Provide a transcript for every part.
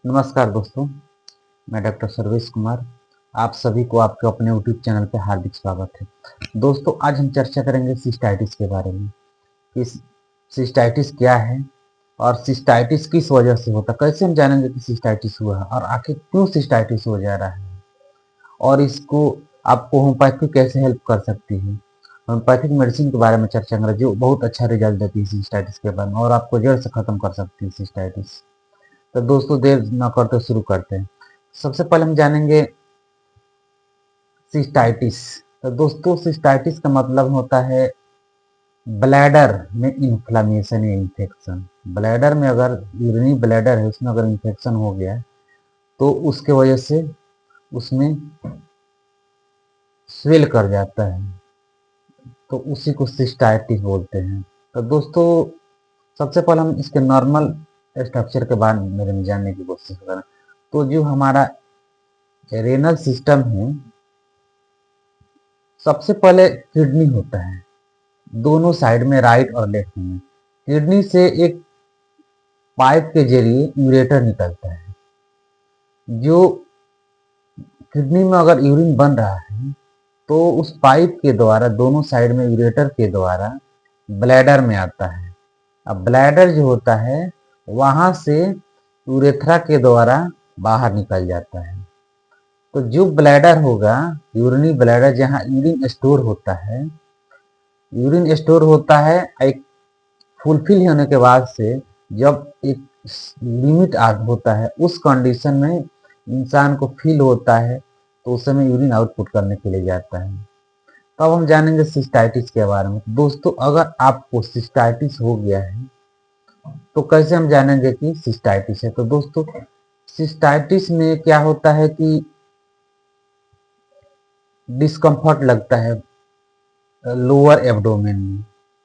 नमस्कार दोस्तों, मैं डॉक्टर सर्वेश कुमार। आप सभी को आपके अपने यूट्यूब चैनल पे हार्दिक स्वागत है। दोस्तों, आज हम चर्चा करेंगे सिस्टाइटिस के बारे में। इस सिस्टाइटिस क्या है और सिस्टाइटिस किस वजह से होता है, कैसे हम जानेंगे कि सिस्टाइटिस हुआ है और आखिर क्यों सिस्टाइटिस हो जा रहा है, और इसको आपको होम्योपैथी कैसे हेल्प कर सकती है। होम्योपैथिक मेडिसिन के बारे में चर्चा करें जो बहुत अच्छा रिजल्ट देती है सिस्टाइटिस के बारे में और आपको जड़ से खत्म कर सकती है सिस्टाइटिस। तो दोस्तों, देर न करते शुरू करते हैं। सबसे पहले हम जानेंगे सिस्टाइटिस। तो दोस्तों, सिस्टाइटिस का मतलब होता है ब्लैडर में इन्फ्लामेशन या इन्फेक्शन। ब्लैडर में अगर यूरिनी ब्लैडर है उसमें अगर इन्फेक्शन हो गया है तो उसके वजह से उसमें स्वेल कर जाता है, तो उसी को सिस्टाइटिस बोलते हैं। तो दोस्तों, सबसे पहले हम इसके नॉर्मल स्ट्रक्चर के बारे में जानने की कोशिश करें। तो जो हमारा रेनल सिस्टम है, सबसे पहले किडनी होता है, दोनों साइड में राइट और लेफ्ट में। किडनी से एक पाइप के जरिए यूरेटर निकलता है। जो किडनी में अगर यूरिन बन रहा है तो उस पाइप के द्वारा दोनों साइड में यूरेटर के द्वारा ब्लैडर में आता है। अब ब्लैडर जो होता है वहां से यूरेथ्रा के द्वारा बाहर निकल जाता है। तो जो ब्लैडर होगा, यूरिनी ब्लैडर, जहाँ यूरिन स्टोर होता है, यूरिन स्टोर होता है एक फुलफिल होने के बाद से, जब एक लिमिट होता है उस कंडीशन में इंसान को फील होता है तो उस समय यूरिन आउटपुट करने के लिए जाता है। तो अब हम जानेंगे सिस्टाइटिस के बारे में। दोस्तों, अगर आपको सिस्टाइटिस हो गया है तो कैसे हम जानेंगे कि सिस्टाइटिस है। तो दोस्तों, सिस्टाइटिस में क्या होता है कि डिस्कम्फर्ट लगता है लोअर एब्डोमेन में,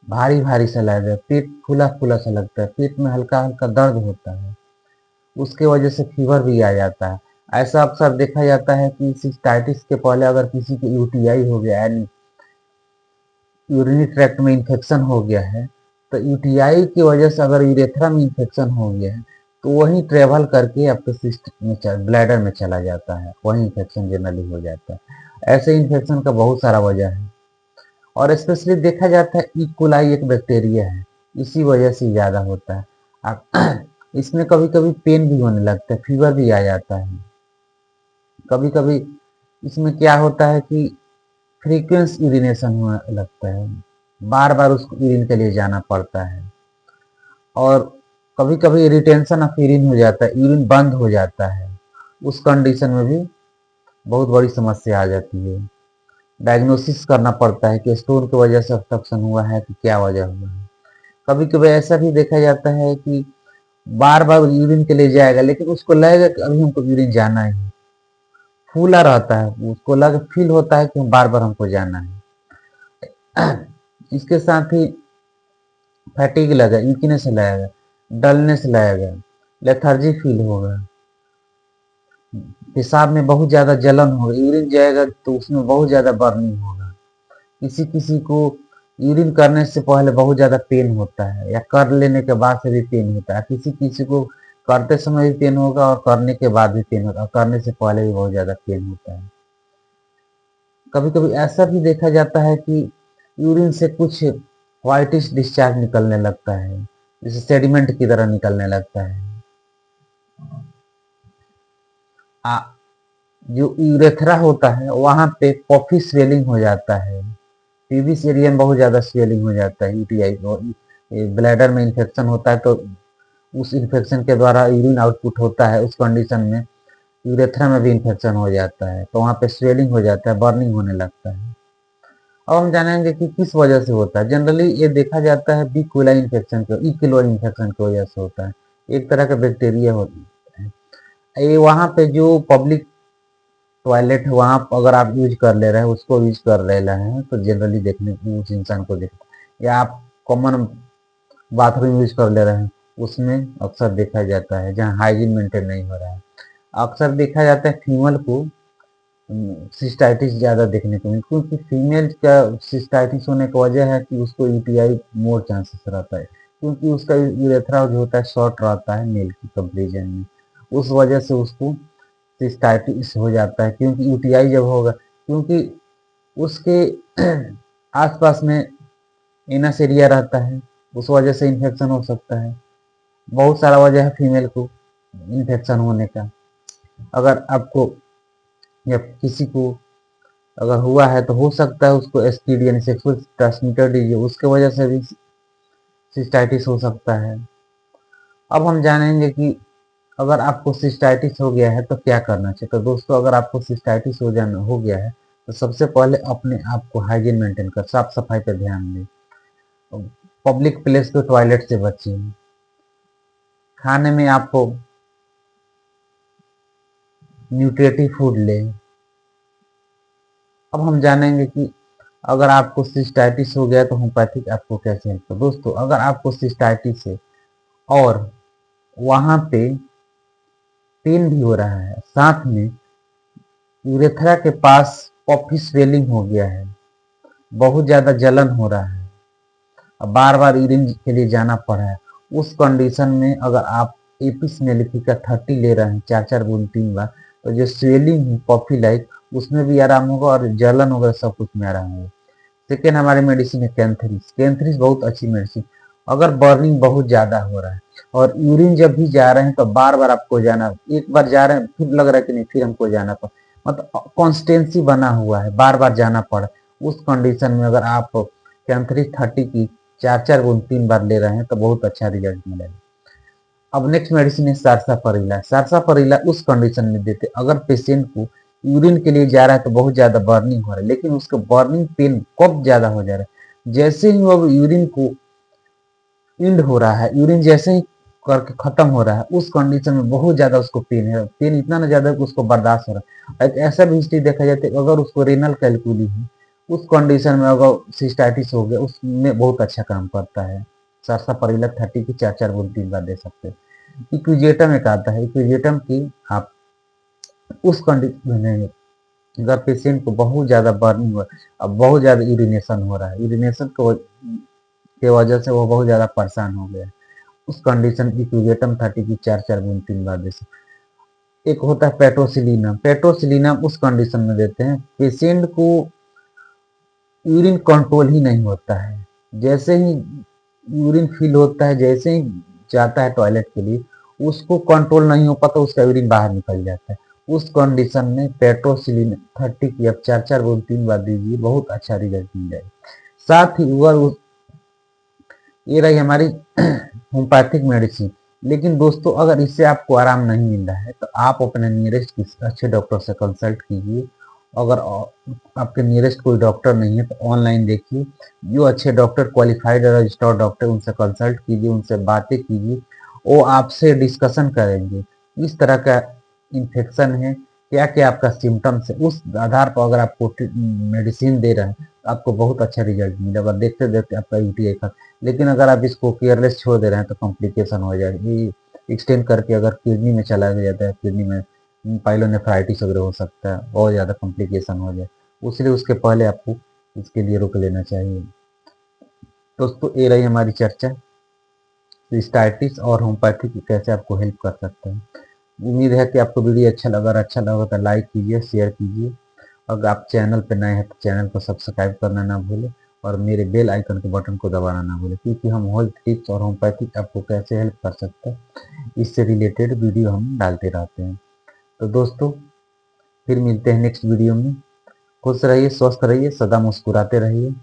भारी भारी सा लगता है, पेट फूला फूला सा लगता है, पेट में हल्का हल्का दर्द होता है, उसके वजह से फीवर भी आ जाता है। ऐसा अक्सर देखा जाता है कि सिस्टाइटिस के पहले अगर किसी को यूटीआई हो गया, यानी यूरिनी ट्रैक्ट में इन्फेक्शन हो गया है, तो यूटीआई की वजह से अगर यूरेथ्रा में इन्फेक्शन हो गया है तो वहीं ट्रेवल करके आपके सिस्ट में ब्लैडर में चला जाता है, वहीं इन्फेक्शन जनरली हो जाता है। ऐसे इन्फेक्शन का बहुत सारा वजह है और स्पेशली देखा जाता है इकोलाई एक बैक्टीरिया है, इसी वजह से ज़्यादा होता है। इसमें कभी कभी पेन भी होने लगता है, फीवर भी आ जाता है। कभी कभी इसमें क्या होता है कि फ्रीक्वेंस यूरिनेशन होने लगता है, बार बार उसको यूरिन के लिए जाना पड़ता है। और कभी कभी रिटेंशन ऑफ यूरिन हो जाता है, यूरिन बंद हो जाता है। उस कंडीशन में भी बहुत बड़ी समस्या आ जाती है। डायग्नोसिस करना पड़ता है कि स्टोन की वजह से ऑब्स्ट्रक्शन हुआ है कि क्या वजह हुआ है। कभी कभी ऐसा भी देखा जाता है कि बार बार यूरिन के लिए जाएगा लेकिन उसको लगेगा कि अभी हमको यूरिन जाना है, फूला रहता है, उसको लग फील होता है कि बार बार हमको जाना है। इसके साथ ही फैटिग लगेगा, वीकनेस लगेगा, डलनेस लगेगा, लेथर्जी फील होगा, पेशाब में बहुत ज़्यादा जलन होगा, यूरिन जाएगा तो उसमें बहुत ज़्यादा बर्निंग होगा। किसी किसी को यूरिन करने से पहले बहुत ज़्यादा पेन होता है या कर लेने के बाद से भी पेन होता है। किसी किसी को करते समय भी पेन होगा और करने के बाद भी पेन होगा और करने से पहले भी बहुत ज़्यादा पेन होता है। कभी कभी ऐसा भी देखा जाता है कि यूरिन से कुछ व्हाइटिश डिस्चार्ज निकलने लगता है, जैसे सेडिमेंट की तरह निकलने लगता है। आ, जो यूरेथ्रा होता है वहां पे पॉफी स्वेलिंग हो जाता है, पीविस एरिया में बहुत ज़्यादा स्वेलिंग हो जाता है। यूटीआई ब्लैडर में इन्फेक्शन होता है तो उस इन्फेक्शन के द्वारा यूरिन आउटपुट होता है, उस कंडीशन में यूरेथ्रा में भी इन्फेक्शन हो जाता है तो वहाँ पे स्वेलिंग हो जाता है, बर्निंग होने लगता है। अब हम जानेंगे कि किस वजह से होता है। जनरली ये देखा जाता है बी कोलाई इन्फेक्शन की, ई कोलाई इन्फेक्शन की वजह से होता है। एक तरह का बैक्टीरिया होता है ये। वहाँ पे जो पब्लिक टॉयलेट है वहाँ अगर आप यूज कर ले रहे हैं, उसको यूज कर रहे हैं तो जनरली देखने उस इंसान को देख, या आप कॉमन बाथरूम यूज कर ले रहे हैं उसमें अक्सर देखा जाता है, जहाँ हाइजीन मेंटेन नहीं हो रहा है। अक्सर देखा जाता है फीमेल को सिस्टाइटिस ज़्यादा देखने को मिलती है, क्योंकि फीमेल का सिस्टाइटिस होने की वजह है कि उसको यूटीआई मोर चांसेस रहता है, क्योंकि उसका यूरेथ्रा जो होता है शॉर्ट रहता है मेल की कंपेरिजन में। उस वजह से उसको सिस्टाइटिस हो जाता है, क्योंकि यूटीआई जब होगा, क्योंकि उसके आसपास में इनस एरिया रहता है, उस वजह से इन्फेक्शन हो सकता है। बहुत सारा वजह है फीमेल को इन्फेक्शन होने का। अगर आपको या किसी को अगर हुआ है तो हो सकता है उसको एसटीडी यानी सेक्सुअल ट्रांसमिटेड डिजीज, उसके वजह से भी सिस्टाइटिस हो सकता है। अब हम जानेंगे कि अगर आपको सिस्टाइटिस हो गया है तो क्या करना चाहिए। तो दोस्तों, अगर आपको सिस्टाइटिस हो गया है तो सबसे पहले अपने आप को हाइजीन मेंटेन कर, साफ सफाई पर ध्यान दें, पब्लिक प्लेस पे टॉयलेट से बचें, खाने में आपको न्यूट्रिटिव फूड लें। अब हम जानेंगे कि अगर आपको सिस्टाइटिस हो गया तो होम्योपैथिक आपको कैसे हेल्प कर। दोस्तों, अगर आपको सिस्टाइटिस है और वहां पे पेन भी हो रहा है, साथ में यूरेथ्रा के पास पफी स्वेलिंग हो गया है, बहुत ज्यादा जलन हो रहा है, अब बार बार यूरिन के लिए जाना पड़ा है, उस कंडीशन में अगर आप एपिस मेलिफिका 30 ले रहे हैं 4-4 बूंद 3 बार, तो जो स्वेलिंग है पफी लाइक, उसमें भी आराम होगा और जलन वगैरह सब कुछ में आराम होगा। सेकेंड हमारी मेडिसिन है कैंथरिस। कैंथरिस बहुत अच्छी मेडिसिन। अगर बर्निंग बहुत ज्यादा हो रहा है और यूरिन जब भी जा रहे हैं तो बार बार आपको जाना, एक बार जा रहे हैं फिर लग रहा है कि नहीं फिर हमको जाना पड़ा, मतलब कॉन्स्टेंसी बना हुआ है, बार बार जाना पड़ा, उस कंडीशन में अगर आप कैंथरिस 30 की 4-4 बूंद 3 बार ले रहे हैं तो बहुत अच्छा रिजल्ट मिलेगा। अब नेक्स्ट मेडिसिन है सारसाफारिला। सारसाफारिला उस कंडीशन में देते अगर पेशेंट को यूरिन के लिए जा रहा है तो बहुत ज्यादा बर्निंग हो रहा है, लेकिन उसको बर्निंग पेन कब ज्यादा हो जा रहा है, जैसे ही वो यूरिन को इंड हो रहा है, यूरिन जैसे ही करके खत्म हो रहा है, उस कंडीशन में बहुत ज्यादा उसको पेन है, पेन इतना ना ज्यादा कि उसको बर्दाश्त हो रहा है। एक ऐसा भी हिस्ट्री देखा जाता है अगर उसको रेनल कैलकुली है, उस कंडीशन में अगर सिस्टाइटिस हो गया उसमें बहुत अच्छा काम करता है। सारसाफारिला 30 की 4-4 बूंद 3 बार दे सकते हैं। इक्विजेटम एक आता है, इक्विजेटम की आप उस कंडीशन में अगर पेशेंट को बहुत ज्यादा बर्निंग हो, अब बहुत ज्यादा यूरिनेशन हो रहा है, यूरिनेशन के वजह से वो बहुत ज्यादा परेशान हो गया है, उस कंडीशन इक्विजेटम 30 की 4-4 बूंद 3 बार दे सकते। एक होता है पेट्रोसिलिनम। पेट्रोसिलिनम उस कंडीशन में देते हैं पेशेंट को यूरिन कंट्रोल ही नहीं होता है, जैसे ही यूरिन फील होता है, जैसे ही जाता है टॉयलेट के लिए, उसको कंट्रोल नहीं हो पाता, उसका यूरिन बाहर निकल जाता है। उस कंडीशन में पेट्रोसिलिन 30 की अब 4-4 बूंद 3 बार दीजिए, बहुत अच्छा रिजल्ट मिल जाएगा। साथ ही ये रही हमारी होम्योपैथिक मेडिसिन। लेकिन दोस्तों, अगर इससे आपको आराम नहीं मिल रहा है तो आप अपने नियरेस्ट किसी अच्छे डॉक्टर से कंसल्ट कीजिए। अगर आपके नियरेस्ट कोई डॉक्टर नहीं है तो ऑनलाइन देखिए, जो अच्छे डॉक्टर क्वालिफाइड रजिस्टर्ड डॉक्टर उनसे कंसल्ट कीजिए, उनसे बातें कीजिए, वो आपसे डिस्कशन करेंगे इस तरह का इन्फेक्शन है, क्या क्या आपका सिम्टम्स है, उस आधार पर अगर आपको मेडिसिन दे रहे हैं तो आपको बहुत अच्छा रिजल्ट मिलेगा, देखते देखते आपका यूटीआई खत्म। लेकिन अगर आप इसको केयरलेस छोड़ दे रहे हैं तो कॉम्प्लिकेशन हो जाएगी, एक्सटेंड करके अगर किडनी में चला जाता है, किडनी में पाइलोनेफ्राइटिस वगैरह हो सकता है, और ज़्यादा कॉम्प्लिकेशन हो जाए, इसलिए उसके पहले आपको इसके लिए रोक लेना चाहिए। दोस्तों, ये रही हमारी चर्चा सिस्टाइटिस और होम्योपैथी की कैसे आपको हेल्प कर सकते हैं। उम्मीद है कि आपको वीडियो अच्छा लगा तो लाइक कीजिए, शेयर कीजिए। अगर आप चैनल पर नए हैं तो चैनल को सब्सक्राइब करना ना भूलें और मेरे बेल आइकन के बटन को दबाना ना भूलें, क्योंकि हम हेल्थ टिप्स और होम्योपैथिक आपको कैसे हेल्प कर सकते हैं इससे रिलेटेड वीडियो हम डालते रहते हैं। तो दोस्तों, फिर मिलते हैं नेक्स्ट वीडियो में। खुश रहिए, स्वस्थ रहिए, सदा मुस्कुराते रहिए।